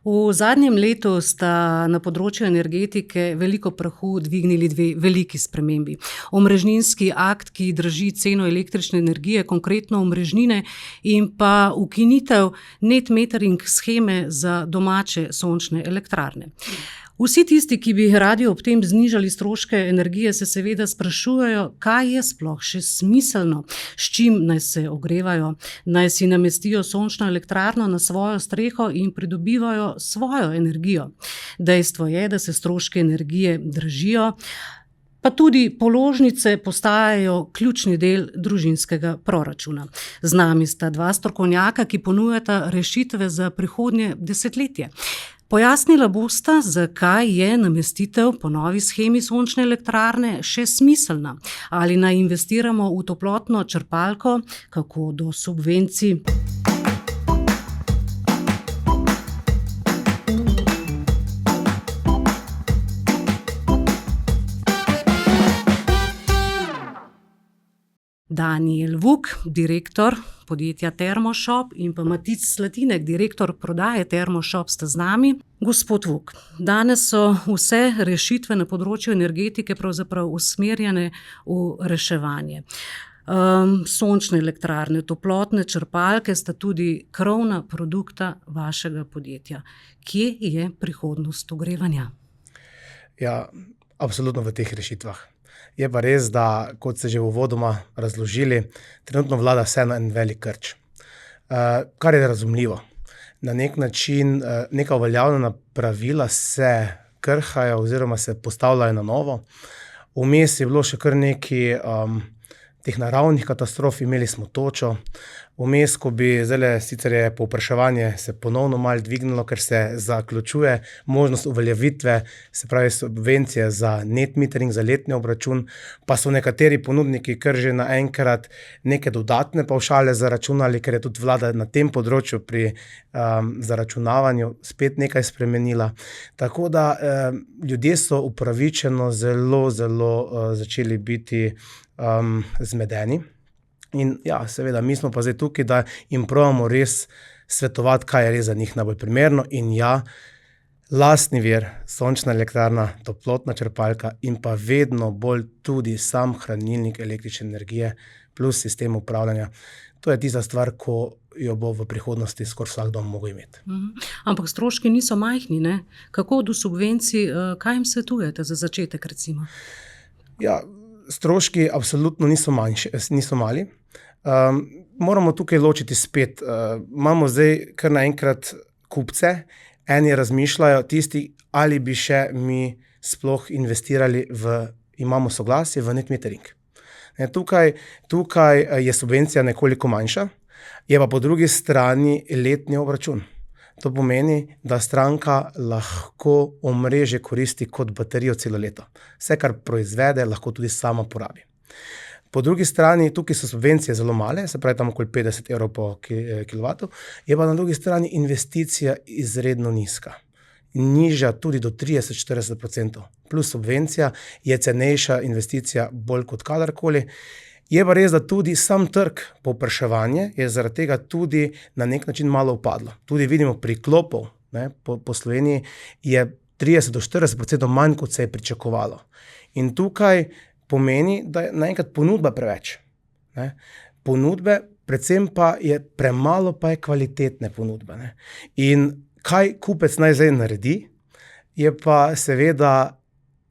V zadnjem letu sta na področju energetike veliko prahu dvignili dve veliki spremembi. Omrežninski akt, ki drži ceno električne energije, konkretno omrežnine, in pa ukinitev net metering sheme za domače sončne elektrarne. Vsi tisti, ki bi radi ob tem znižali stroške energije, se seveda sprašujejo, kaj je sploh še smiselno, s čim naj se ogrevajo, naj si namestijo sončno elektrarno na svojo streho in pridobivajo svojo energijo. Dejstvo je, da se stroški energije dražijo, pa tudi položnice postajajo ključni del družinskega proračuna. Z nami sta dva strokovnjaka, ki ponujata rešitve za prihodnje desetletje. Pojasnila bosta, zakaj je namestitev po novi shemi sončne elektrarne še smiselna. Ali naj investiramo v toplotno črpalko, kako do subvencij. Danijel Vuk, direktor podjetja Termoshop, in pa Matic Slatinek, direktor prodaje Termoshop, sta z nami. Gospod Vuk, danes so vse rešitve na področju energetike pravzaprav usmerjene v reševanje. Sončne elektrarne, toplotne črpalke sta tudi krovna produkta vašega podjetja. Kje je prihodnost ogrevanja? Ja, absolutno v teh rešitvah. Je pa res, da, kot ste že uvodoma razložili, trenutno vlada vseeno en velik krč. Kar je razumljivo. Na nek način neka uveljavljena pravila se krhajo oziroma se postavljajo na novo. Vmes je bilo še kar nekaj teh naravnih katastrof, imeli smo točo. Vmes, ko bi zdajle, sicer je povpraševanje se ponovno malo dvignilo, ker se zaključuje možnost uveljavitve, se pravi subvencije za net metering, za letni obračun, pa so nekateri ponudniki kar že naenkrat neke dodatne pavšale zaračunali, ker je tudi vlada na tem področju pri zaračunavanju spet nekaj spremenila. Tako da ljudje so upravičeno zelo začeli biti zmedeni. In ja, seveda, mi smo pa zdaj tukaj, da jim probamo res svetovati, kaj je res za njih najbolj primerno. In ja, lastni vir, sončna elektrarna, toplotna črpalka in pa vedno bolj tudi sam hranilnik električne energije plus sistem upravljanja. To je tista stvar, ko jo bo v prihodnosti skoraj vsak dom mogel imeti. Ampak stroški niso majhni, ne? Kako do subvencij, kaj jim svetujete za začetek, recimo? Ja, stroški absolutno niso mali. Moramo tukaj ločiti spet. Imamo zdaj kar naenkrat kupce, eni razmišljajo tisti, ali bi še mi sploh investirali imamo soglasje v net metering. Tukaj je subvencija nekoliko manjša, je pa po drugi strani letni obračun. To pomeni, da stranka lahko omrežje koristi kot baterijo celo leto. Vse, kar proizvede, lahko tudi sama porabi. Po drugi strani, tukaj so subvencije zelo male, se pravi tam okoli 50 evrov po kilovatu, je pa na drugi strani investicija izredno nizka. Nižja tudi do 30-40%. Plus subvencija je cenejša investicija bolj kot kadarkoli. Je pa res, da tudi sam trg povpraševanje je zaradi tega tudi na nek način malo upadlo. Tudi vidimo priklopov po Sloveniji je 30-40% manj, kot se je pričakovalo. In tukaj pomeni, da je naenkrat ponudba preveč. Ponudbe, predvsem pa je premalo pa je kvalitetne ponudbe. In kaj kupec naj zdaj naredi, je pa seveda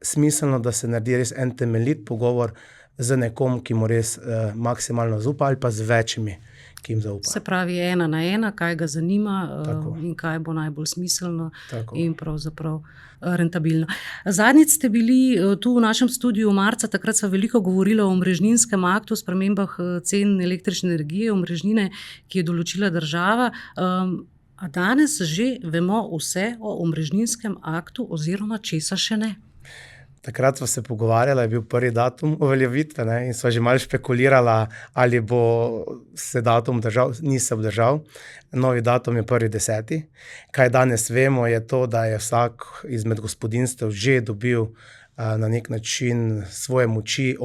smiselno, da se naredi res en temeljit pogovor z nekom, ki mu res maksimalno zaupa, ali pa z večjimi, ki jim zaupa. Se pravi 1 na 1, kaj ga zanima in kaj bo najbolj smiselno in pravzaprav rentabilno. Zadnjič ste bili tu v našem studiu marca, takrat sva veliko govorila o omrežninskem aktu, o spremembah cen električne energije, omrežnine, ki je določila država. A danes že vemo vse o omrežninskem aktu oziroma česa še ne? Takrat sva se pogovarjala, je bil prvi datum uveljavitve in sva že malo špekulirala, ali bo se datum obdržal, ni se obdržal. Novi datum je 1.10. Kaj danes vemo, je to, da je vsak izmed gospodinjstev že dobil na nek način svoje moči,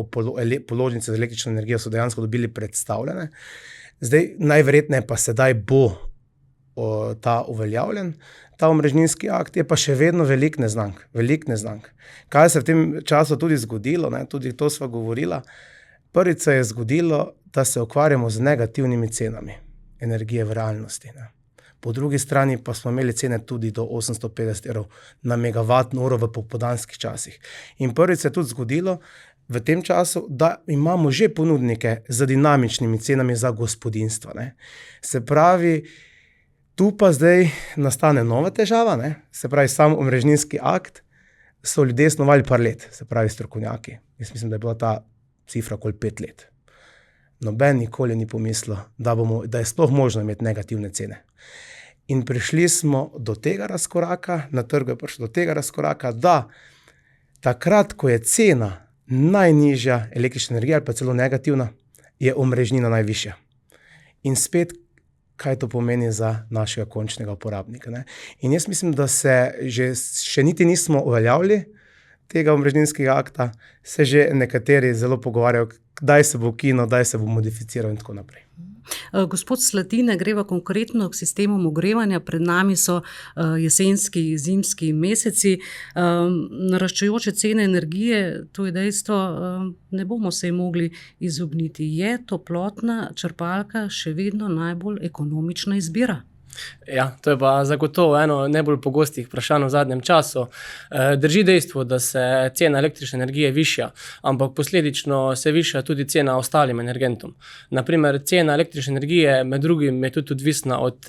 položnice za električno energijo so dejansko dobili predstavljene. Zdaj, najverjetneje pa sedaj bo ta uveljavljen, ta omrežninski akt, je pa še vedno veliko neznank. Kaj se v tem času tudi zgodilo, ne, tudi to sva govorila, prvič se je zgodilo, da se ukvarjamo z negativnimi cenami energije v realnosti, ne. Po drugi strani pa smo imeli cene tudi do 850 € na megavatno uro v popoldanskih časih. In prvič se je tudi zgodilo v tem času, da imamo že ponudnike z dinamičnimi cenami za gospodinjstva, ne. Se pravi, tu pa zdaj nastane nova težava, ne. Se pravi, sam omrežninski akt so ljudje snovali par let, se pravi strokovnjaki. Jaz mislim, da je bila ta cifra okoli 5 let. Noben nikoli ni pomislil, da je sploh možno imeti negativne cene. In prišli smo do tega razkoraka, na trgu je prišlo do tega razkoraka, da takrat, ko je cena najnižja električna energija ali pa celo negativna, je omrežnina najvišja. In spet, kaj to pomeni za našega končnega uporabnika, ne? In jaz mislim, da se še niti nismo uveljavili tega omrežninskega akta, se že nekateri zelo pogovarjajo, kdaj se bo ukinil, kdaj se bo modificiral in tako naprej. Gospod Slatine, greva konkretno k sistemom ogrevanja. Pred nami so jesenski, zimski meseci. Naraščajoče cene energije, to je dejstvo, ne bomo se mogli izogniti. Je toplotna črpalka še vedno najbolj ekonomična izbira? Ja, to je pa zagotovo eno najbolj pogostih vprašanj v zadnjem času. Drži dejstvo, da se cena električne energije višja, ampak posledično se višja tudi cena ostalim energentom. Naprimer, cena električne energije med drugim je tudi odvisna od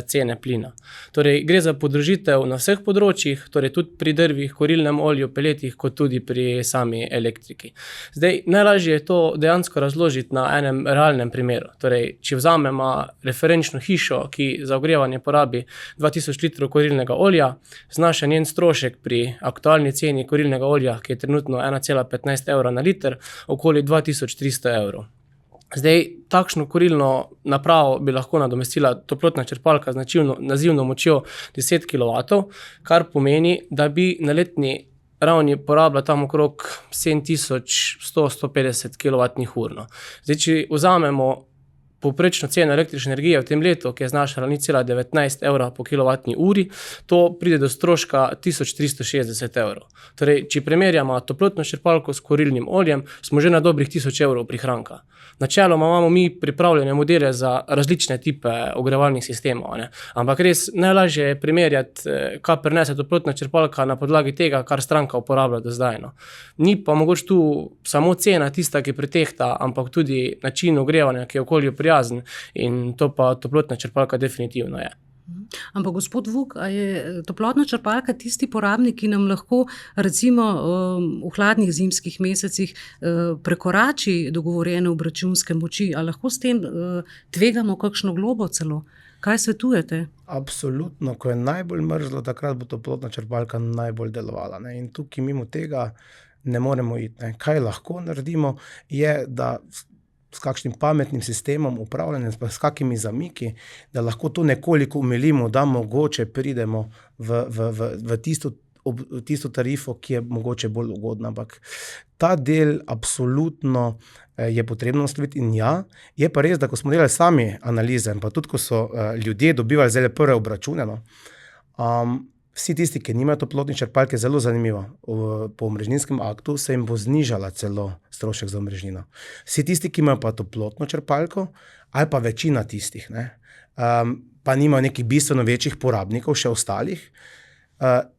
cene plina. Torej, gre za podražitev na vseh področjih, torej tudi pri drvih, kurilnem olju, peletih, kot tudi pri sami elektriki. Zdaj, najlažje je to dejansko razložiti na enem realnem primeru. Torej, če vzamemo referenčno hišo, ki za ogrevanje porabi 2000 litrov kurilnega olja, znaša njen strošek pri aktualni ceni kurilnega olja, ki je trenutno 1,15 € na liter, okoli 2300 €. Zdaj, takšno kurilno napravo bi lahko nadomestila toplotna črpalka z nazivno močjo 10 kW, kar pomeni, da bi na letni ravni porabila tam okrog 7100–150 kWh. Zdaj, če vzamemo povprečno ceno električne energije v tem letu, ki je znašala 0,19 € po kilovatni uri, to pride do stroška 1360 €. Torej, če primerjamo toplotno črpalko s kurilnim oljem, smo že na dobrih 1000 € prihranka. Načeloma imamo mi pripravljene modele za različne tipe ogrevalnih sistemov, ne? Ampak res najlažje je primerjati, kaj prinese toplotna črpalka na podlagi tega, kar stranka uporablja do zdaj, no. Ni pa mogoče tu samo cena tista, ki pretehta, ampak tudi način ogrevanja, ki je okolju prijazen, in to pa toplotna črpalka definitivno je. Ampak gospod Vuk, a je toplotna črpalka tisti porabnik, ki nam lahko recimo v hladnih zimskih mesecih prekorači dogovorjene obračunske moči? A lahko s tem tvegamo kakšno globo celo? Kaj svetujete? Absolutno, ko je najbolj mrzlo, takrat bo toplotna črpalka najbolj delovala, ne? In tukaj mimo tega ne moremo iti, ne? Kaj lahko naredimo, je, da s kakšnim pametnim sistemom upravljanja, s kakimi zamiki, da lahko to nekoliko umilimo, da mogoče pridemo v tisto tarifo, ki je mogoče bolj ugodna. Ampak ta del absolutno je potrebno nasloviti in ja, je pa res, da ko smo delali sami analize, pa tudi ko so ljudje dobivali zdaj prve obračune, no, vsi tisti, ki nimajo toplotne črpalke, zelo zanimivo. Po omrežninskem aktu se jim bo znižala celo strošek za omrežnino. Vsi tisti, ki imajo pa toplotno črpalko, ali pa večina tistih, ne, pa nimajo nekih bistveno večjih porabnikov, še ostalih,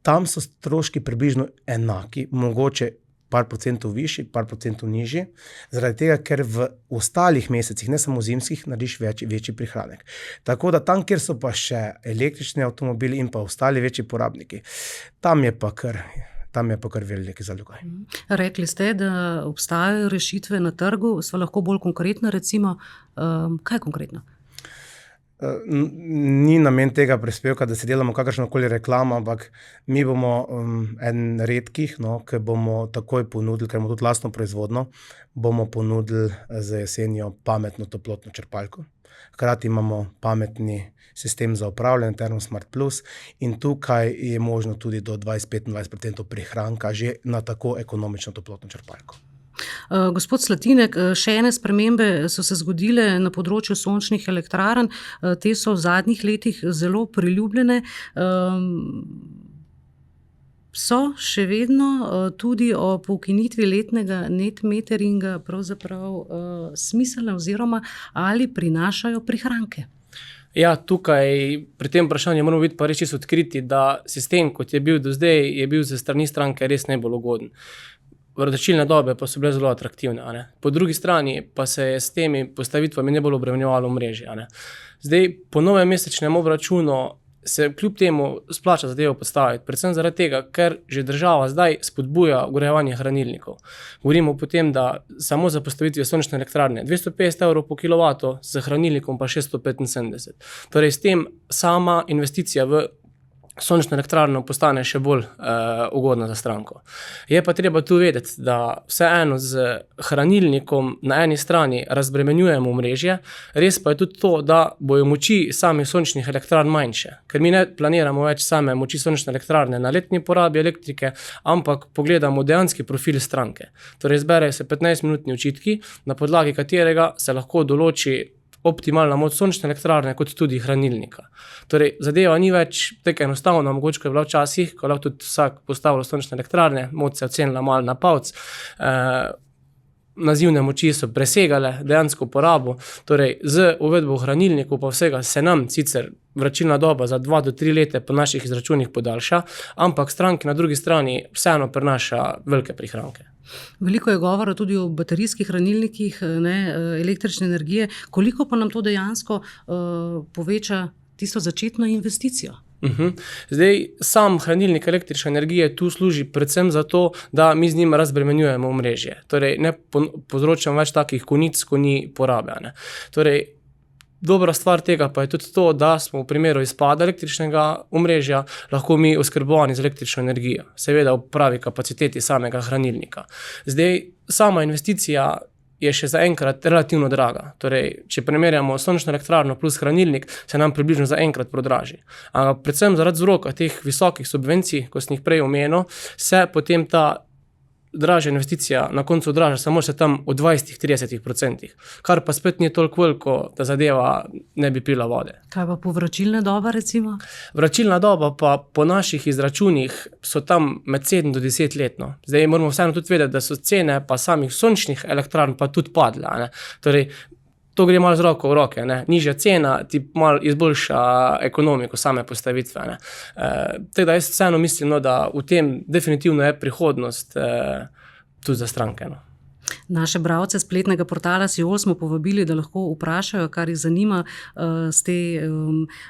tam so stroški približno enaki, mogoče par procentov višji, par procentov nižji, zaradi tega, ker v ostalih mesecih, ne samo zimskih, narediš večji prihranek. Tako da tam, kjer so pa še električni avtomobili in pa ostali večji porabniki, tam je pa kar veliki zalogaj. Rekli ste, da obstajajo rešitve na trgu, sva lahko bolj konkretna, recimo, kaj konkretno? Ni namen tega prispevka, da se delamo kakršnokoli reklamo, ampak mi bomo en redkih, no, ki bomo takoj ponudili, ker imamo tudi lastno proizvodno, bomo ponudili za jesenjo pametno toplotno črpalko. Hkrati imamo pametni sistem za upravljanje TermoSmart Plus in tukaj je možno tudi do 20–25% prihranka že na tako ekonomično toplotno črpalko. Gospod Slatinek, še ene spremembe so se zgodile na področju sončnih elektrarn. Te so v zadnjih letih zelo priljubljene. So še vedno tudi ob ukinitvi letnega net meteringa pravzaprav smiselne oziroma ali prinašajo prihranke? Ja, tukaj pri tem vprašanju moramo biti pa res čisto odkriti, da sistem, kot je bil do zdaj, je bil za strani stranke res najbolj ugoden. Vročilne dobe pa so bile zelo atraktivne. Po drugi strani pa se je s temi postavitvami najbolj obremenjevalo omrežje. Zdaj, po novem mesečnem obračunu se kljub temu splača zadevo podstaviti, predvsem zaradi tega, ker že država zdaj spodbuja vgrajevanje hranilnikov. Govorimo potem, da samo za postavitve sončne elektrarne 250 € po kilovatu, z hranilnikom pa 675. Torej, s tem sama investicija v sončno elektrarno postane še bolj ugodna za stranko. Je pa treba tu vedeti, da vseeno z hranilnikom na eni strani razbremenjujemo omrežje, res pa je tudi to, da bojo moči samih sončnih elektrarn manjše, ker mi ne planiramo več same moči sončne elektrarne na letni porabi elektrike, ampak pogledamo dejanski profil stranke. Torej, zberejo se 15-minutni očitki, na podlagi katerega se lahko določi optimalna moč sončne elektrarne kot tudi hranilnika. Torej, zadeva ni več tako enostavna, mogoče je bila včasih, ko lahko tudi vsak postavil sončne elektrarne, moč se ocenila malo na palec, nazivne moči so presegale dejansko porabo, torej z uvedbo hranilnikov pa vsega se nam sicer vračilna doba za 2 do 3 leta po naših izračunih podaljša, ampak stranki na drugi strani vseeno prinaša velike prihranke. Veliko je govora tudi o baterijskih hranilnikih električne energije. Koliko pa nam to dejansko poveča tisto začetno investicijo? Zdaj, sam hranilnik električne energije tu služi predvsem zato, da mi z njim razbremenjujemo omrežje. Torej, ne povzročamo več takih konic, ko ni porabe. Torej, dobra stvar tega pa je tudi to, da smo v primeru izpada električnega omrežja lahko mi oskrbovani z električno energijo. Seveda v pravi kapaciteti samega hranilnika. Zdaj, sama investicija je še zaenkrat relativno draga. Torej, če primerjamo sončno elektrarno plus hranilnik, se nam približno zaenkrat prodraži. Ampak predvsem zaradi vzroka teh visokih subvencij, ko sem jih prej omenil, se potem ta dražja investicija na koncu odraža samo še tam v 20-30%, kar pa spet ni toliko veliko, da zadeva ne bi pila vode. Kaj pa povračilna doba recimo? Vračilna doba pa po naših izračunih so tam med 7 do 10 letno. Zdaj moramo vseeno tudi vedeti, da so cene pa samih sončnih elektrarn pa tudi padle. Torej, to gre malo z roko v roke. Nižja cena ti malo izboljša ekonomiko same postavitve. Tako da jaz vseeno mislim, da v tem definitivno je prihodnost tudi za stranke. Naše bralce spletnega portala Siol smo povabili, da lahko vprašajo, kar jih zanima z te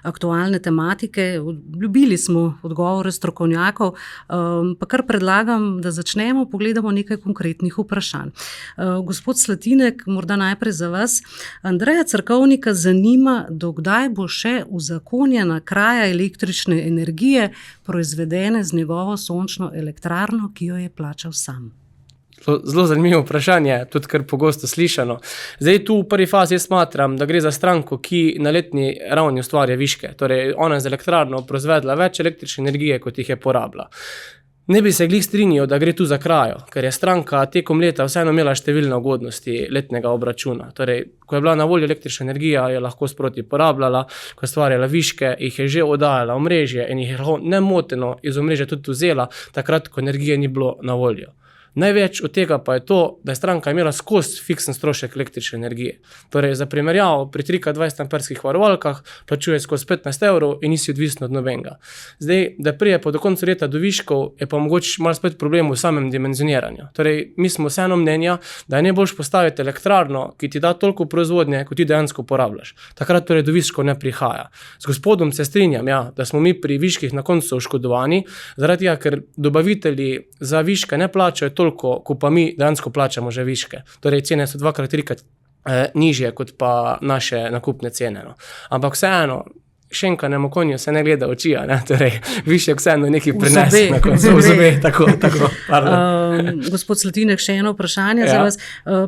aktualne tematike. Ljubili smo odgovore strokovnjakov, pa kar predlagam, da začnemo, pogledamo nekaj konkretnih vprašanj. Gospod Slatinek, morda najprej za vas. Andreja Cerkovnika zanima, dokdaj bo še uzakonjena kraja električne energije, proizvedene z njegovo sončno elektrarno, ki jo je plačal sam. Zelo zanimivo vprašanje, tudi kar pogosto slišano. Zdaj tu v prvi fazi jaz smatram, da gre za stranko, ki na letni ravni ustvarja viške. Torej, ona je z elektrarno proizvedla več električne energije, kot jih je porabila. Ne bi se glih strinjal, da gre tu za krajo, ker je stranka tekom leta vseeno imela številne ugodnosti letnega obračuna. Torej, ko je bila na voljo električna energija, je lahko sproti porabljala, ko je stvarjala viške, jih je že oddajala omrežje in jih je lahko nemoteno iz omrežja tudi vzela, takrat, ko energije ni bilo na voljo. Največ od tega pa je to, da je stranka imela skozi fiksen strošek električne energije. Torej, za primerjavo, pri 3x20 amperskih varovalkah plačuje skozi 15 € in nisi odvisno od nobenega. Zdaj, da prije pa do konca leta do viškov, je pa mogoče malo spet problem v samem dimenzioniranju. Torej, mi smo vseeno mnenja, da je najboljše postaviti elektrarno, ki ti da toliko proizvodnje, kot ti dejansko porabljaš. Takrat torej do viškov ne prihaja. Z gospodom se strinjam, da smo mi pri viških na koncu oškodovani, zaradi tega, ker dobavitelji za viške ne plačajo toliko, ko pa mi dejansko plačamo že viške. Torej, cene so 2-3 nižje kot pa naše nakupne cene. Ampak vseeno, šenkanemu konju se ne gleda oči, torej višek vseeno nekaj V prinese zobe. na koncu. V zobe, tako, pardon. Gospod Slatinek, še eno vprašanje za Ja. vas.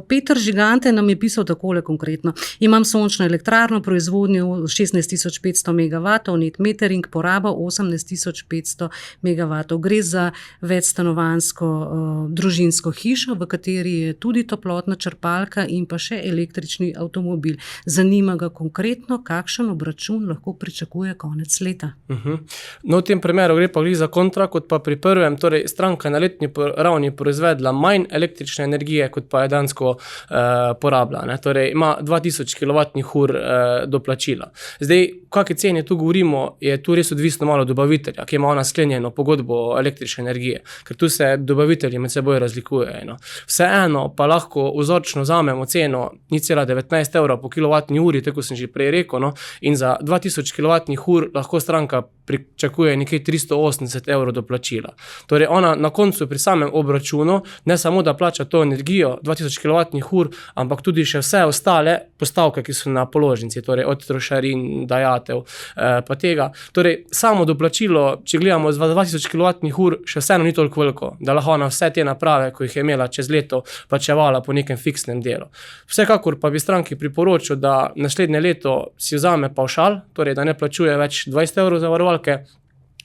Peter Žigante nam je pisal takole konkretno. Imam sončno elektrarno, proizvodnjo 16.500 MW, net metering, poraba 18.500 MW. Gre za večstanovanjsko družinsko hišo, v kateri je tudi toplotna črpalka in pa še električni avtomobil. Zanima ga konkretno, kakšen obračun lahko pričakuje konec leta. No, v tem primeru gre pa glih za kontra, kot pa pri prvem, torej stranka na letni ravni proizvedla manj električne energije, kot pa je dejansko porabila. Ne. Torej ima 2000 kWh doplačila. Zdaj, v kakšni ceni tu govorimo, je tu res odvisno malo dobavitelja, ki ima ona sklenjeno pogodbo električne energije, ker tu se dobavitelji med seboj razlikujejo. No. Vseeno pa lahko vzorčno vzamemo ceno 0,19 € po kilovatni uri, tako sem že prej rekel, no, in za 2000 kWh lahko stranka pričakuje nekaj 380 € doplačila. Torej ona na koncu pri samem obračunu ne samo, da plača to energijo 2000 kWh, ampak tudi še vse ostale postavke, ki so na položnici, torej od trošarin, dajatev, pa tega. Torej samo doplačilo, če gledamo z 2000 kWh, še vseeno ni toliko veliko, da lahko ona vse te naprave, ko jih je imela čez leto, plačevala po nekem fiksnem delu. Vsekakor pa bi stranki priporočil, da naslednje leto si vzame pavšal, torej da ne plačuje več 20 € za varovalke,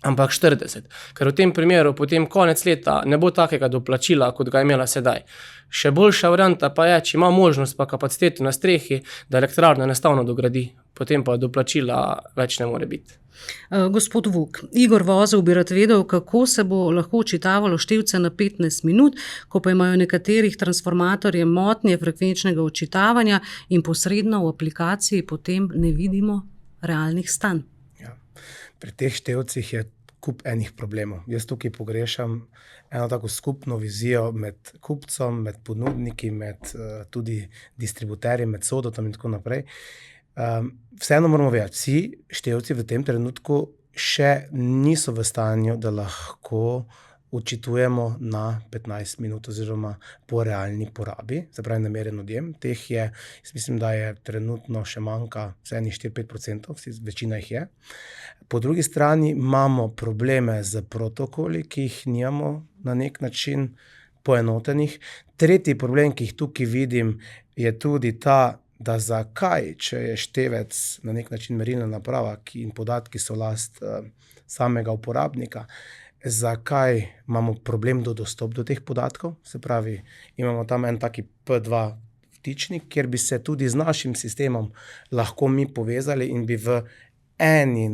ampak 40. Ker v tem primeru potem konec leta ne bo takega doplačila, kot ga je imela sedaj. Še boljša varianta pa je, če ima možnost pa kapaciteto na strehi, da elektrarno enostavno dogradi, potem pa doplačila več ne more biti. Gospod Vuk, Igor Vozel bi rad vedel, kako se bo lahko očitavalo števce na 15 minut, ko pa imajo nekaterih transformatorje motnje frekvenčnega očitavanja in posredno v aplikaciji potem ne vidimo realnih stanj. Ja. Pri teh števcih je kup enih problemov. Jaz tukaj pogrešam eno tako skupno vizijo med kupcem, med ponudniki, med tudi distributerji, med Sodotom in tako naprej. Vseeno moramo vedeti, vsi števci v tem trenutku še niso v stanju, da lahko očitujemo na 15 minut oziroma po realni porabi, se pravi nameren odjem. Teh je, jaz mislim, da je trenutno še manjka vse 4-5%, večina jih je. Po drugi strani imamo probleme z protokoli, ki jih nimamo na nek način poenotenih. Tretji problem, ki jih tukaj vidim, je tudi ta, da zakaj, če je števec na nek način merilna naprava in podatki so last samega uporabnika, zakaj imamo problem do dostop do teh podatkov? Se pravi, imamo tam en taki P2 vtičnik, kjer bi se tudi z našim sistemom lahko mi povezali in bi v eni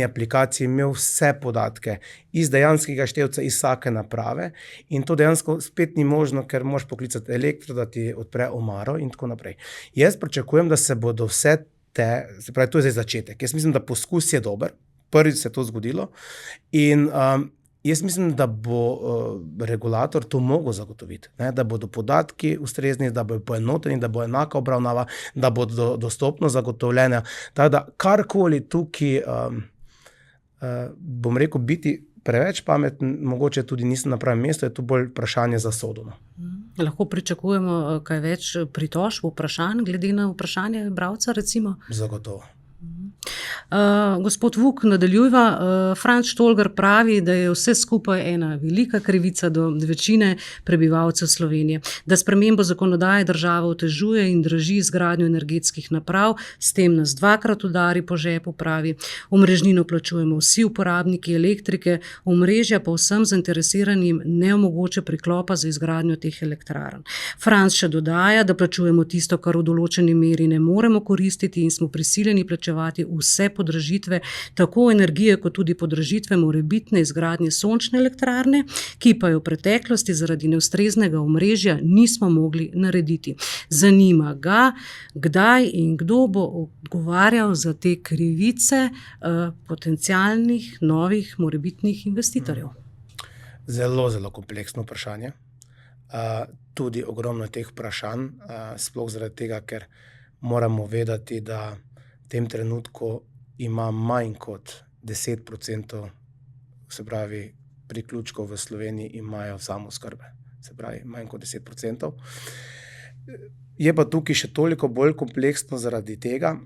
aplikaciji imel vse podatke iz dejanskega števca, iz vsake naprave in to dejansko spet ni možno, ker moraš poklicati elektro, da ti odpre omaro in tako naprej. Jaz pričakujem, da se bodo vse te, se pravi, to je zdaj začetek. Jaz mislim, da poskus je dober, prvič se je to zgodilo in jaz mislim, da bo regulator to mogel zagotoviti, ne? Da bodo podatki ustrezni, da bodo poenoteni, da bo enaka obravnava, da bodo dostopno zagotovljene. Tako da karkoli tukaj, bom rekel, biti preveč pameten, mogoče tudi nisem na pravem mestu, je to bolj vprašanje za Sodom. Lahko pričakujemo kaj več pritožb, vprašanj, glede na vprašanje bralca recimo? Zagotovo. Gospod Vuk, nadaljujva. Franc Štolgar pravi, da je vse skupaj ena velika krivica do večine prebivalcev Slovenije, da spremembo zakonodaje država otežuje in draži izgradnjo energetskih naprav, s tem nas dvakrat udari po žepu, pravi. Omrežnino plačujemo vsi uporabniki elektrike, omrežja pa vsem zainteresiranim ne omogoča priklopa za izgradnjo teh elektrarn. Franc še dodaja, da plačujemo tisto, kar v določeni meri ne moremo koristiti in smo prisiljeni plačevati vse podražitve, tako energije kot tudi podražitve morebitne izgradnje sončne elektrarne, ki pa jo v preteklosti zaradi neustreznega omrežja nismo mogli narediti. Zanima ga, kdaj in kdo bo odgovarjal za te krivice potencialnih novih morebitnih investitorjev. Zelo, zelo kompleksno vprašanje. Tudi ogromno teh vprašanj, sploh zaradi tega, ker moramo vedeti, da v tem trenutku ima manj kot 10%, se pravi, priključkov v Sloveniji imajo samooskrbe. Se pravi, manj kot 10%. Je pa tukaj še toliko bolj kompleksno zaradi tega,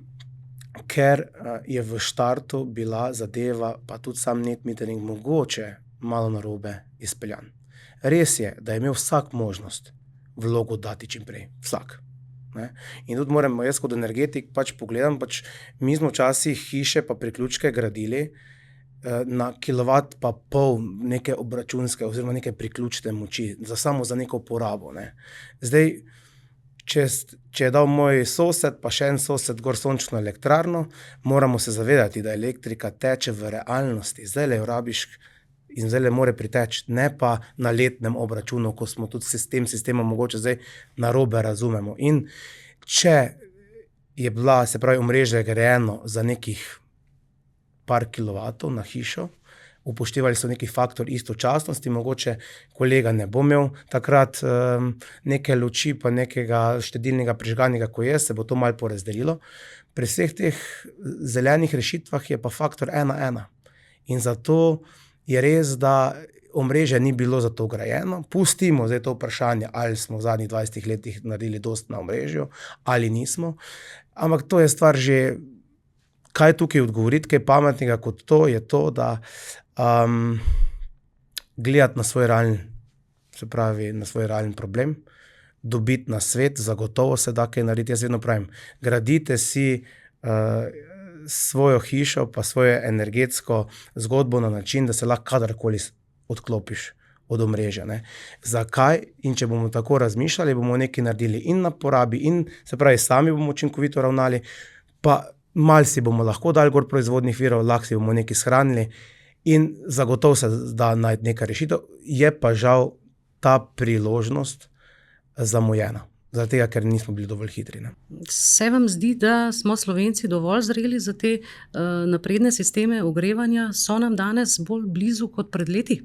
ker je v štartu bila zadeva, pa tudi sam net metering mogoče malo narobe izpeljan. Res je, da je imel vsak možnost vlogo dati čim prej. Vsak. Ne? In tudi moram, jaz kot energetik pogledam, mi smo včasih hiše pa priključke gradili na kilovat pa pol neke obračunske oziroma neke priključne moči, samo za neko uporabo. Ne? Zdaj, če je dal moj sosed, pa še en sosed gor sončno elektrarno, moramo se zavedati, da elektrika teče v realnosti. Zdaj jo rabiš in zdaj more priteči, ne pa na letnem obračunu, ko smo tudi s tem sistemom mogoče zdaj narobe razumemo. In če je bila, se pravi, omrežje grajeno za nekih par kilovatov na hišo, upoštevali so neki faktor istočasnosti, mogoče kolega ne bo imel takrat neke luči pa nekega štedilnega prižganega, ko se bo to malo porazdelilo. Pri vseh teh zelenih rešitvah je pa faktor 1:1. In zato je res, da omrežje ni bilo za to grajeno. Pustimo zdaj to vprašanje, ali smo v zadnjih 20 letih naredili dosti na omrežju, ali nismo. Ampak to je stvar že, kaj tukaj odgovoriti, kaj pametnega kot to, je to, da gledati na svoj realni, se pravi, na svoj realni problem, dobiti na svet, zagotovo se da kaj narediti. Jaz vedno pravim, gradite si svojo hišo pa svojo energetsko zgodbo na način, da se lahko kadarkoli odklopiš od omrežja. Ne? Zakaj? In če bomo tako razmišljali, bomo nekaj naredili in na porabi in, se pravi, sami bomo učinkovito ravnali, pa malo si bomo lahko dali gor proizvodnih virov, lahko si bomo nekaj shranili in zagotovo se da najti neka rešitev. Je pa žal ta priložnost zamujena. Zaradi tega, ker nismo bili dovolj hitri. Ne? Se vam zdi, da smo Slovenci dovolj zreli za te napredne sisteme ogrevanja? So nam danes bolj blizu kot pred leti?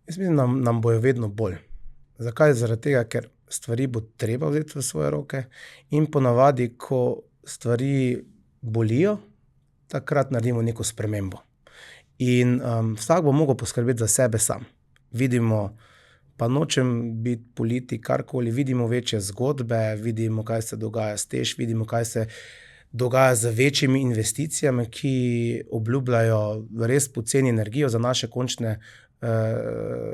Jaz mislim, da nam bojo vedno bolj. Zakaj? Zaradi tega, ker stvari bo treba vzeti v svoje roke in ponavadi, ko stvari bolijo, takrat naredimo neko spremembo. In vsak bo mogel poskrbeti za sebe sam. Vidimo, pa nočem biti politik, karkoli, vidimo večje zgodbe, vidimo, kaj se dogaja s TEŠ, vidimo, kaj se dogaja z večjimi investicijami, ki obljubljajo res poceni energijo za naše končne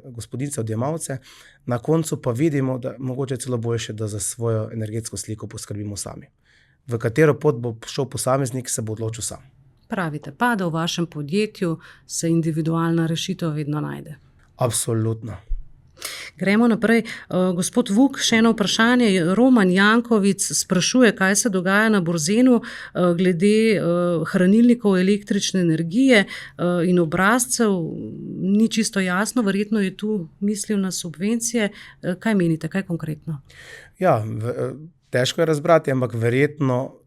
gospodinjce, odjemalce. Na koncu pa vidimo, da mogoče celo boljše, da za svojo energetsko sliko poskrbimo sami. V katero pot bo šel posameznik, se bo odločil sam. Pravite pa, da v vašem podjetju se individualna rešitev vedno najde. Absolutno. Gremo naprej. Gospod Vuk, še eno vprašanje. Roman Jankovic sprašuje, kaj se dogaja na Borzenu glede hranilnikov električne energije in obrazcev. Ni čisto jasno, verjetno je tu mislil na subvencije. Kaj menite, kaj konkretno? Ja, težko je razbrati, ampak verjetno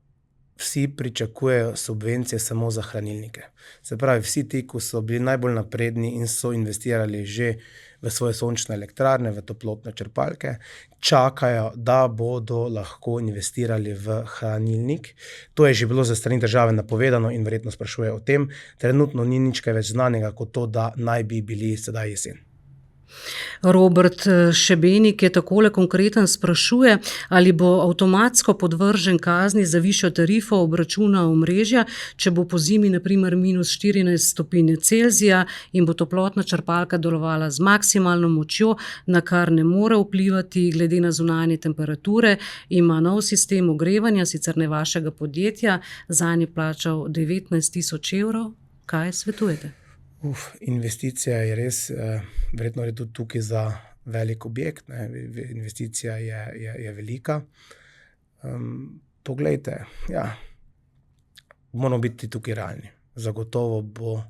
vsi pričakujejo subvencije samo za hranilnike. Se pravi, vsi ti, ki so bili najbolj napredni in so investirali že v svoje sončne elektrarne, v toplotne črpalke, čakajo, da bodo lahko investirali v hranilnik. To je že bilo za strani države napovedano in verjetno sprašuje o tem. Trenutno ni nič kaj več znanega kot to, da naj bi bili sedaj jesen. Robert Šebenik je takole konkreten, sprašuje, ali bo avtomatsko podvržen kazni za višjo tarifo obračuna omrežja, če bo po zimi na primer -14 stopinj Celzija in bo toplotna črpalka delovala z maksimalno močjo, na kar ne more vplivati glede na zunanje temperature, ima nov sistem ogrevanja, sicer ne vašega podjetja, zanje plačal 19.000 evrov. Kaj svetujete? Investicija je res, verjetno je tudi tukaj za velik objekt, ne? Investicija je velika. Poglejte, ja, moramo biti tukaj realni. Zagotovo bo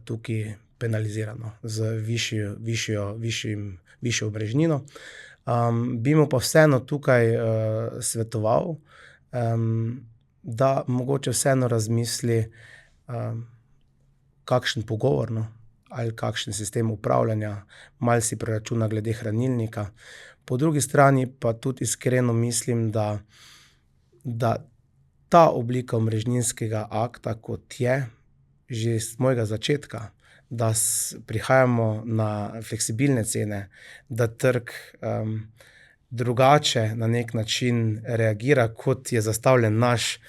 tukaj penalizirano z višjo omrežnino. Bi mu pa vseeno tukaj svetoval, da mogoče vseeno razmisli, kakšen pogovor, no, ali kakšen sistem upravljanja, malo si preračuna glede hranilnika. Po drugi strani pa tudi iskreno mislim, da ta oblika omrežninskega akta, kot je, že z mojega začetka, da prihajamo na fleksibilne cene, da trg drugače na nek način reagira, kot je zastavljen naš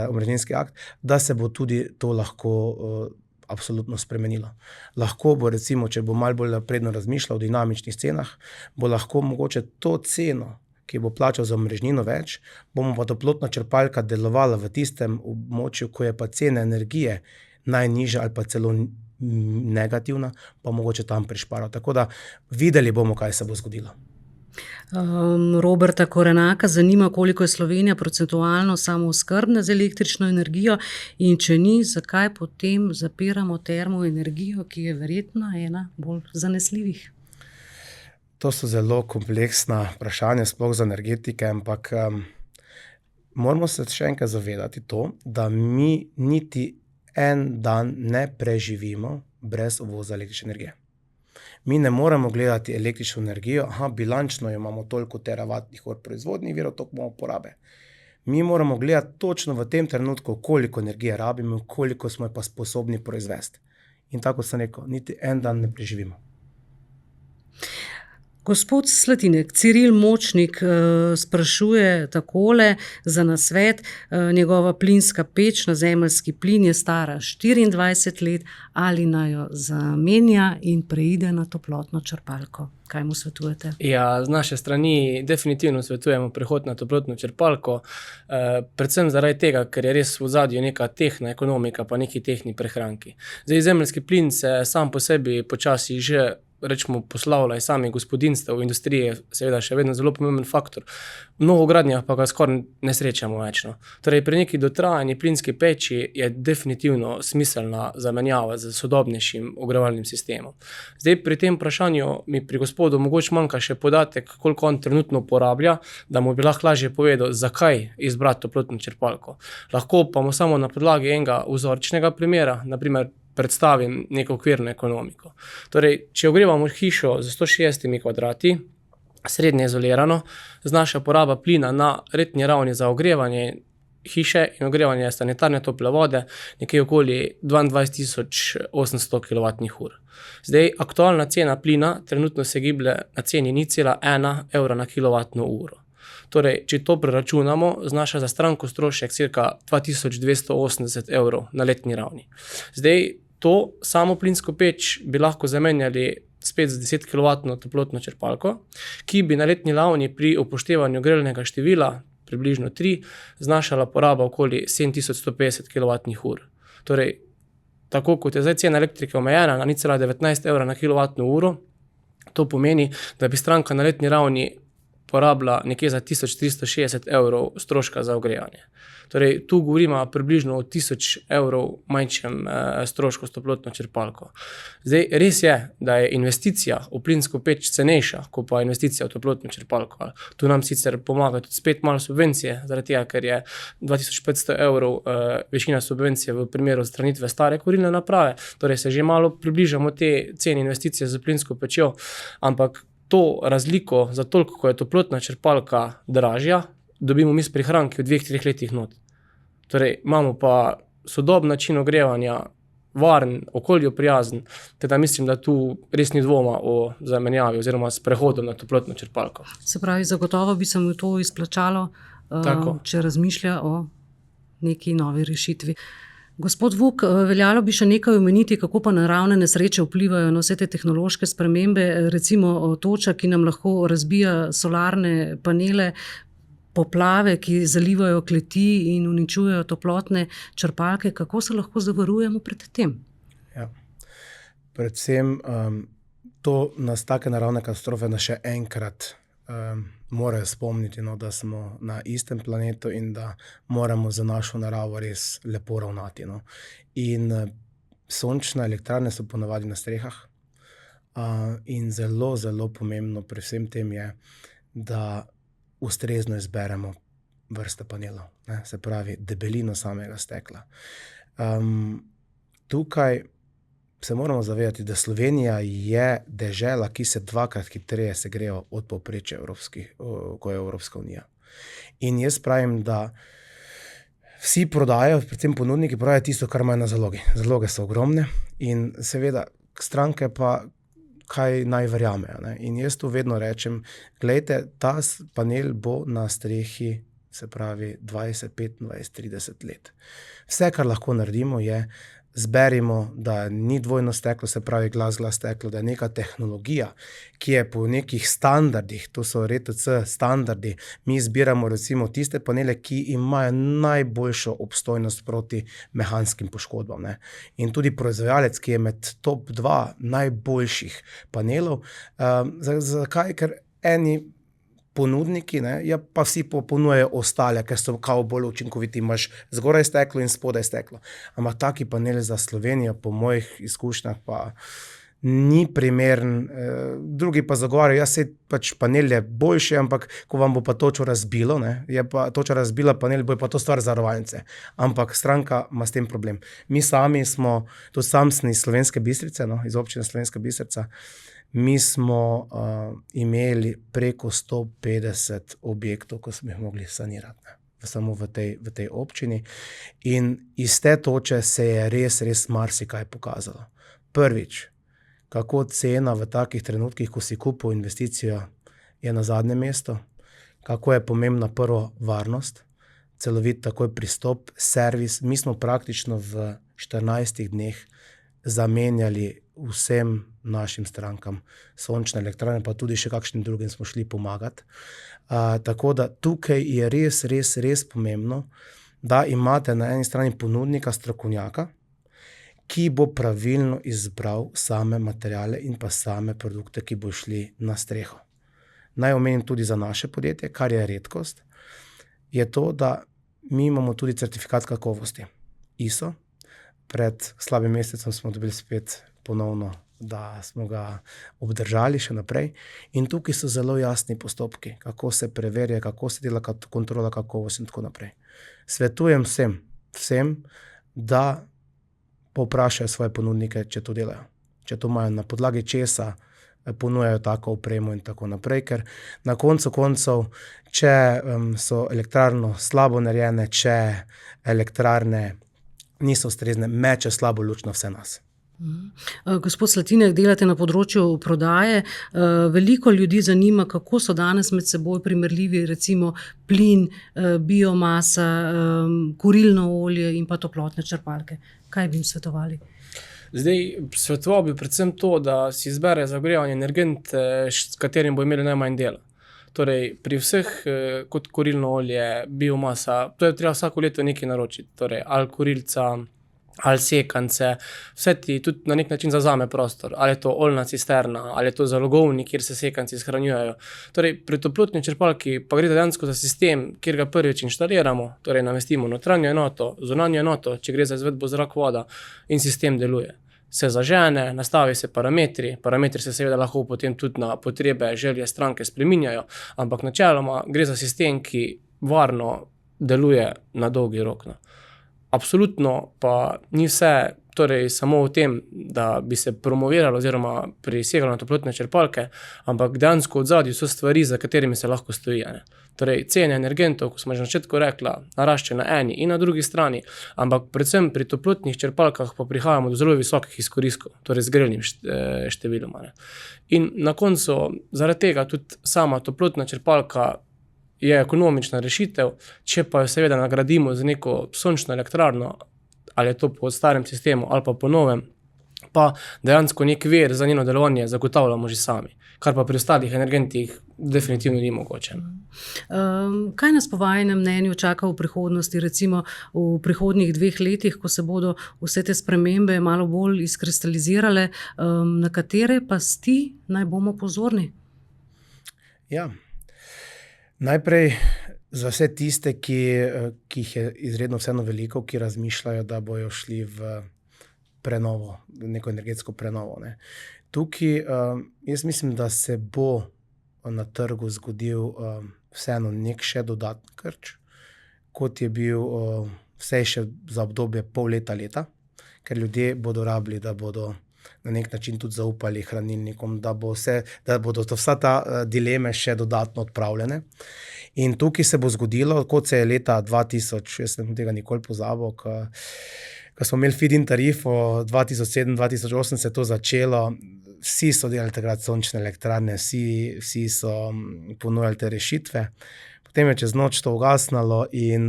omrežninski akt, da se bo tudi to lahko absolutno spremenilo. Lahko bo recimo, če bo malo bolj napredno razmišljal o dinamičnih cenah, bo lahko mogoče to ceno, ki bo plačal za omrežnino več, bomo pa toplotna črpalka delovala v tistem območju, ko je pa cena energije najnižja ali pa celo negativna, pa mogoče tam prišparal. Tako da videli bomo, kaj se bo zgodilo. Roberta Korenaka zanima, koliko je Slovenija procentualno samooskrbna z električno energijo in če ni, zakaj potem zapiramo termoenergijo, ki je verjetno ena bolj zanesljivih. To so zelo kompleksna vprašanja, sploh za energetike, ampak moramo se še enkrat zavedati to, da mi niti en dan ne preživimo brez uvoza električne energije. Mi ne moremo gledati električno energijo, bilančno jo imamo toliko teravatnih ur proizvodnih virov, toliko imamo porabe. Mi moramo gledati točno v tem trenutku, koliko energije rabimo, koliko smo pa sposobni proizvesti. In tako sem rekel, niti en dan ne preživimo. Gospod Slatinek, Ciril Močnik sprašuje takole za nasvet. Njegova plinska peč na zemeljski plin je stara 24 let, ali naj jo zamenja in preide na toplotno črpalko. Kaj mu svetujete? Ja, z naše strani definitivno svetujemo prehod na toplotno črpalko, predvsem zaradi tega, ker je res v ozadju neka tehna ekonomika, pa neki tehni prehranki. Zdaj, zemeljski plin se sam po sebi počasi že rečemo poslavlja iz samih gospodinstev, industrije, seveda še vedno zelo pomemben faktor. V novogradnjah pa ga skoraj ne srečamo več. Torej, pri neki dotrajani plinski peči je definitivno smiselna zamenjava z sodobnejšim ogrevalnim sistemom. Zdaj, pri tem vprašanju mi pri gospodu mogoče manjka še podatek, koliko on trenutno porablja, da mu bi lahko lažje povedal, zakaj izbrati toplotno črpalko. Lahko pa mu samo na podlagi enega vzorčnega primera, naprimer predstavim neko okvirno ekonomiko. Torej, če ogrevamo hišo z 160 kvadrati, srednje izolirano, znaša poraba plina na letni ravni za ogrevanje hiše in ogrevanje sanitarne tople vode nekje okoli 22.800 kWh. Zdaj, aktualna cena plina trenutno se giblje na ceni 0,1 evra na kWh. Torej, če to preračunamo, znaša za stranko strošek cirka 2280 evrov na letni ravni. Zdaj, to samo plinsko peč bi lahko zamenjali spet z 10 kW toplotno črpalko, ki bi na letni ravni pri upoštevanju grelnega števila, približno 3, znašala poraba okoli 7150 kWh. Torej, tako kot je zdaj cena elektrike omejena na 0,19 evra na kWh, to pomeni, da bi stranka na letni ravni porabila nekje za 1360 evrov stroška za ogrevanje. Torej, tu govorimo približno o 1000 evrov manjšem strošku s toplotno črpalko. Zdaj, res je, da je investicija v plinsko peč cenejša, kot pa investicija v toplotno črpalko. Tu nam sicer pomaga tudi spet malo subvencije, zaradi tega, ker je 2500 evrov višina subvencije v primeru odstranitve stare kurilne naprave. Torej, se že malo približamo te cene investicije za plinsko pečjo, ampak to razliko za toliko, ko je toplotna črpalka dražja, dobimo mi s prihranki v 2-3 letih not. Torej, imamo pa sodoben način ogrevanja, varen, okolju prijazen, teda mislim, da tu res ni dvoma o zamenjavi oziroma s prehodom na toplotno črpalko. Se pravi, zagotovo bi se mu to izplačalo, če razmišlja o neki novi rešitvi. Gospod Vuk, veljalo bi še nekaj omeniti, kako pa naravne nesreče vplivajo na vse te tehnološke spremembe, recimo toča, ki nam lahko razbija solarne panele, poplave, ki zalivajo kleti in uničujejo toplotne črpalke. Kako se lahko zavarujemo pred tem? Ja. Predvsem to nas take naravne katastrofe nas še enkrat morajo spomniti, da smo na istem planetu in da moramo za našo naravo res lepo ravnati. In sončne elektrarne so ponavadi na strehah in zelo, zelo pomembno pri vsem tem je, da ustrezno izberemo vrste panelov, se pravi debelino samega stekla. Tukaj se moramo zavedati, da Slovenija je dežela, ki se 2-krat hitreje segreva od povprečja ko je Evropska unija. In jaz pravim, da vsi prodajajo, predvsem ponudniki prodajajo tisto, kar imajo na zalogi. Zaloge so ogromne in seveda stranke pa kaj naj verjamejo. In jaz tu vedno rečem, glejte, ta panel bo na strehi se pravi 20, 25, 30 let. Vse, kar lahko naredimo, je zberimo, da ni dvojno steklo, se pravi glas steklo, da je neka tehnologija, ki je po nekih standardih, to so RTC standardi, mi zbiramo recimo tiste panele, ki imajo najboljšo obstojnost proti mehanskim poškodbam. Ne. In tudi proizvajalec, ki je med top 2 najboljših panelov, zakaj? Ker eni ponudniki, ne, ja, pa vsi ponujajo ostale, ker so kao bolj učinkoviti, imaš zgoraj steklo in spodaj steklo. Ampak taki panel za Slovenijo, po mojih izkušnjah, pa ni primeren. Drugi pa zagovarjajo, ja, saj pač panel je boljši, ampak ko vam bo pa točo razbilo, ne, je pa toča razbila panel, bo pa to stvar zavarovalnice. Ampak stranka ima s tem problem. Mi sami smo, tudi sam sem iz Slovenske Bistrice, no, iz občine Slovenska Bistrica, mi smo imeli preko 150 objektov, ko smo jih mogli sanirati, ne, samo v tej občini. In iz te toče se je res marsikaj pokazalo. Prvič, kako cena v takih trenutkih, ko si kupil investicijo, je na zadnjem mestu, kako je pomembna prvo varnost, celovit takoj pristop, servis. Mi smo praktično v 14 dneh zamenjali vsem našim strankam sončne elektrarne, pa tudi še kakšnim drugim smo šli pomagati. Tako da tukaj je res pomembno, da imate na eni strani ponudnika, strokovnjaka, ki bo pravilno izbral same materiale in pa same produkte, ki bo šli na streho. Naj omenim tudi za naše podjetje, kar je redkost, je to, da mi imamo tudi certifikat kakovosti ISO. Pred slabim mesecem smo dobili spet ponovno, da smo ga obdržali še naprej. In tukaj so zelo jasni postopki, kako se preverja, kako se dela kontrola kakovosti in tako naprej. Svetujem vsem, da povprašajo svoje ponudnike, če to delajo. Če to imajo, na podlagi česa ponujajo tako opremo in tako naprej, ker na koncu koncev, če so elektrarno slabo narejene, če elektrarne niso ustrezne, meče slabo luč na vse nas. Gospod Slatinek, delate na področju prodaje. Veliko ljudi zanima, kako so danes med seboj primerljivi, recimo plin, biomasa, kurilno olje in pa toplotne črpalke. Kaj bi jim svetovali? Zdaj, svetoval bi predvsem to, da si izbere za ogrevanje energent, s katerim bo imeli najmanj dela. Torej, pri vseh, kot kurilno olje, biomasa, to je treba vsako leto nekaj naročiti. Torej, ali kurilca, ali sekance, vse ti tudi na nek način zavzame prostor. Ali je to oljna cisterna, ali je to zalogovnik, kjer se sekanci shranjujejo. Torej, pri toplotni črpalki pa gre dejansko za sistem, kjer ga prvič inštaliramo, torej namestimo notranjo enoto, zunanjo enoto, če gre za izvedbo zrak, voda, in sistem deluje. Se zažene, nastavi se parametri se seveda lahko potem tudi na potrebe, želje stranke spreminjajo, ampak načeloma gre za sistem, ki varno deluje na dolgi rok. Absolutno pa ni vse torej samo v tem, da bi se promoviralo oziroma prisegalo na toplotne črpalke, ampak dejansko v ozadju so stvari, za katerimi se lahko stoji. Torej, cene energentov, kot smo že na začetku rekla, naraščajo na eni in na drugi strani, ampak predvsem pri toplotnih črpalkah pa prihajamo do zelo visokih izkoristkov, torej z grelnim številom. In na koncu, zaradi tega tudi sama toplotna črpalka je ekonomična rešitev, če pa jo seveda nagradimo z neko sončno elektrarno, ali je to po starem sistemu ali pa po novem, pa dejansko nek vir za njeno delovanje zagotavljamo že sami, kar pa pri ostalih energentih definitivno ni mogoče. Kaj nas po vajinem mnenju čaka v prihodnosti, recimo v prihodnjih 2 letih, ko se bodo vse te spremembe malo bolj izkristalizirale, na katere pasti naj bomo pozorni? Ja, najprej za vse tiste, ki jih je izredno vseeno veliko, ki razmišljajo, da bojo šli v prenovo, neko energetsko prenovo. Ne. Tukaj jaz mislim, da se bo na trgu zgodil vseeno nek še dodatni krč, kot je bil vse še za obdobje pol leta, ker ljudje bodo rabili, da bodo na nek način tudi zaupali hranilnikom, da bodo vsa ta dileme še dodatno odpravljene. In tukaj se bo zgodilo, kot se je leta 2000, jaz sem tega nikoli pozabil, ko smo imeli feed-in tarifo 2007-2008 se je to začelo, vsi so delali takrat sončne elektrarne, vsi so ponujali te rešitve. potem je čez noč to ugasnalo in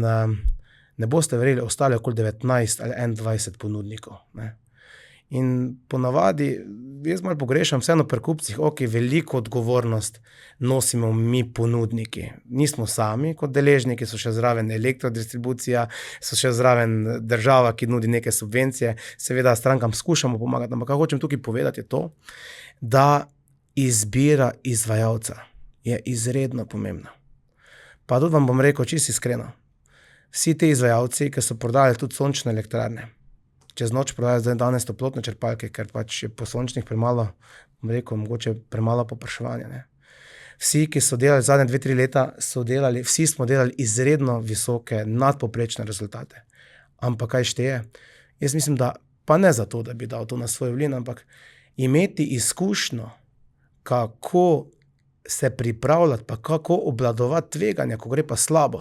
ne boste verjeli, ostali okoli 19 ali 21 ponudnikov. Ne. In ponavadi, jaz malo pogrešam vseeno pri kupcih, veliko odgovornost nosimo mi ponudniki. Nismo sami kot deležniki, so še zraven elektrodistribucija, so še zraven država, ki nudi neke subvencije, seveda strankam skušamo pomagati, ampak kaj hočem tukaj povedati je to, da izbira izvajalca je izredno pomembna. Pa tudi vam bom rekel čisto iskreno, vsi ti izvajalci, ki so prodali tudi sončne elektrarne, čez noč prodajajo danes toplotne črpalke, ker pač je po sončnih premalo, bom rekel, mogoče premalo popraševanja. Ne. Vsi, ki so delali zadnje 2-3 leta, vsi smo delali izredno visoke, nadpoprečne rezultate. Ampak kaj šteje? Jaz mislim, da pa ne zato, da bi dal to na svoj vlin, ampak imeti izkušnjo, kako se pripravljati, pa kako obvladovati tveganja, ko gre pa slabo,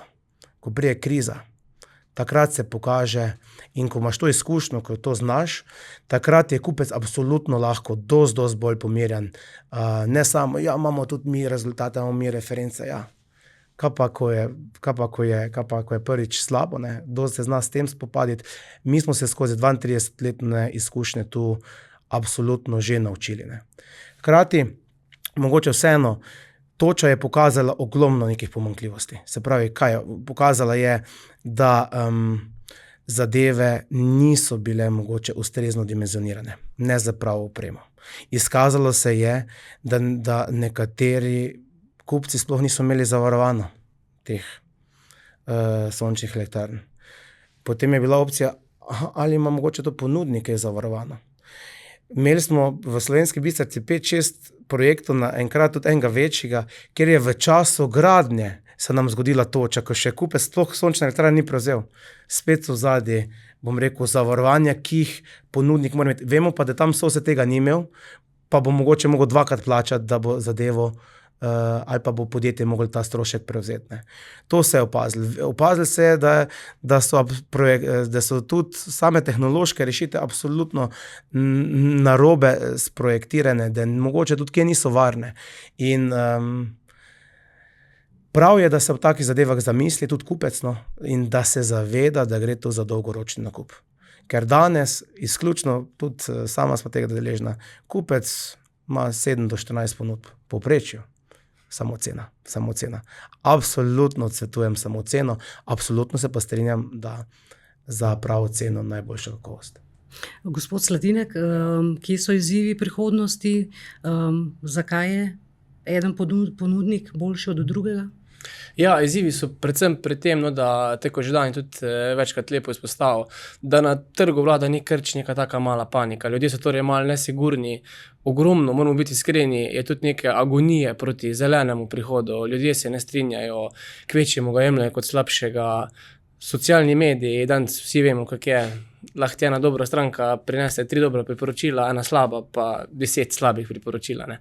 ko prije kriza. Takrat se pokaže in ko imaš to izkušnjo, ko to znaš, takrat je kupec absolutno lahko dosti bolj pomirjen. Ne samo, imamo tudi mi rezultate, imamo mi reference, Kaj pa, ko je prvič slabo, ne? Dosti se zna s tem spopaditi. Mi smo se skozi 32-letne izkušnje tu absolutno že naučili. Ne? Hkrati, mogoče vseeno, toča je pokazala ogromno nekih pomanjkljivosti. Se pravi, kaj je? Pokazala je, da zadeve niso bile mogoče ustrezno dimenzionirane, ne za pravo opremo. Izkazalo se je, da nekateri kupci sploh niso imeli zavarovano teh sončnih elektrarn. Potem je bila opcija, ali ima mogoče to ponudnike zavarovano. Imeli smo v Slovenski Bistrici 5-6 projektov naenkrat, tudi enega večjega, kjer je v času gradnje se nam zgodila toča, ko še kupec sploh sončne elektrarne ni prevzel. Spet so zadnji, bom rekel, zavarovanja, ki jih ponudnik mora imeti. Vemo pa, da tam sosed tega ni imel, pa bo mogoče mogel 2-krat plačati, da bo zadevo ali pa bo podjetje moglo ta strošek prevzeti. Ne. To se je opazilo. Opazilo se je, da so tudi same tehnološke rešitve absolutno narobe sprojektirane, da mogoče tudi kje niso varne. In prav je, da se v takih zadevah zamisli tudi kupec, in da se zaveda, da gre to za dolgoročni nakup. Ker danes izključno, tudi sama smo tega deležna, kupec ima 7 do 14 ponudb povprečju. Samo cena. Absolutno odsvetujem samo ceno, absolutno se pa strinjam, da za pravo ceno najboljša kakovost. Gospod Sladinek, kje so izzivi prihodnosti? Zakaj je eden ponudnik boljši od drugega? Izzivi so predvsem pri tem, da tako že dan tudi večkrat lepo izpostavil, da na trgu vlada ni krč neka taka mala panika. Ljudje so torej malo nesigurni, ogromno, moramo biti iskreni, je tudi neke agonije proti zelenemu prihodu. Ljudje se ne strinjajo, kvečjemu ga jemljajo kot slabšega. Socialni mediji, danes vsi vemo, kako je, lahko ena dobra stranka prinese 3 dobra priporočila, ena slaba pa 10 slabih priporočila. Ne.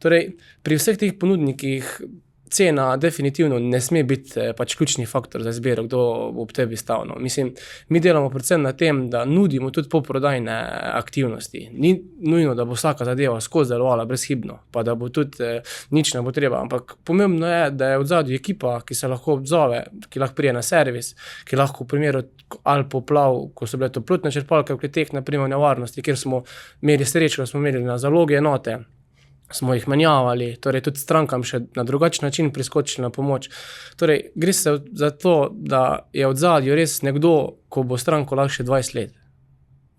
Torej, pri vseh teh ponudnikih cena definitivno ne sme biti pač ključni faktor za izbiro, kdo bo ob tebi stal. Mislim, mi delamo predvsem na tem, da nudimo tudi poprodajne aktivnosti. Ni nujno, da bo vsaka zadeva skozi delovala brezhibno, pa da bo tudi nič ne bo treba, ampak pomembno je, da je odzadju ekipa, ki se lahko odzove, ki lahko prije na servis, ki lahko v primeru ali poplav, ko so bile toplotne črpalke v kleteh, na primer nevarnosti, kjer smo imeli srečo, smo imeli na zaloge enote, smo jih menjavali, torej tudi strankam še na drugačen način priskočili na pomoč. Torej, gre se za to, da je odzadju res nekdo, ko bo stranko lahko še 20 let.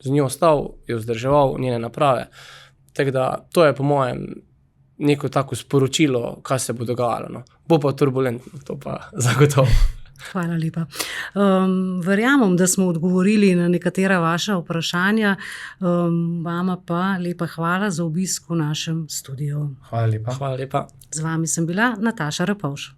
Z njo ostal, jo vzdrževal, njene naprave. Tako da, to je po mojem neko tako sporočilo, kaj se bo dogajalo. Bo pa turbulentno, to pa zagotovo. Hvala lepa. Verjamem, da smo odgovorili na nekatera vaša vprašanja. Vama pa lepa hvala za obisk v našem studiu. Hvala lepa. Hvala lepa. Z vami sem bila Nataša Repovž.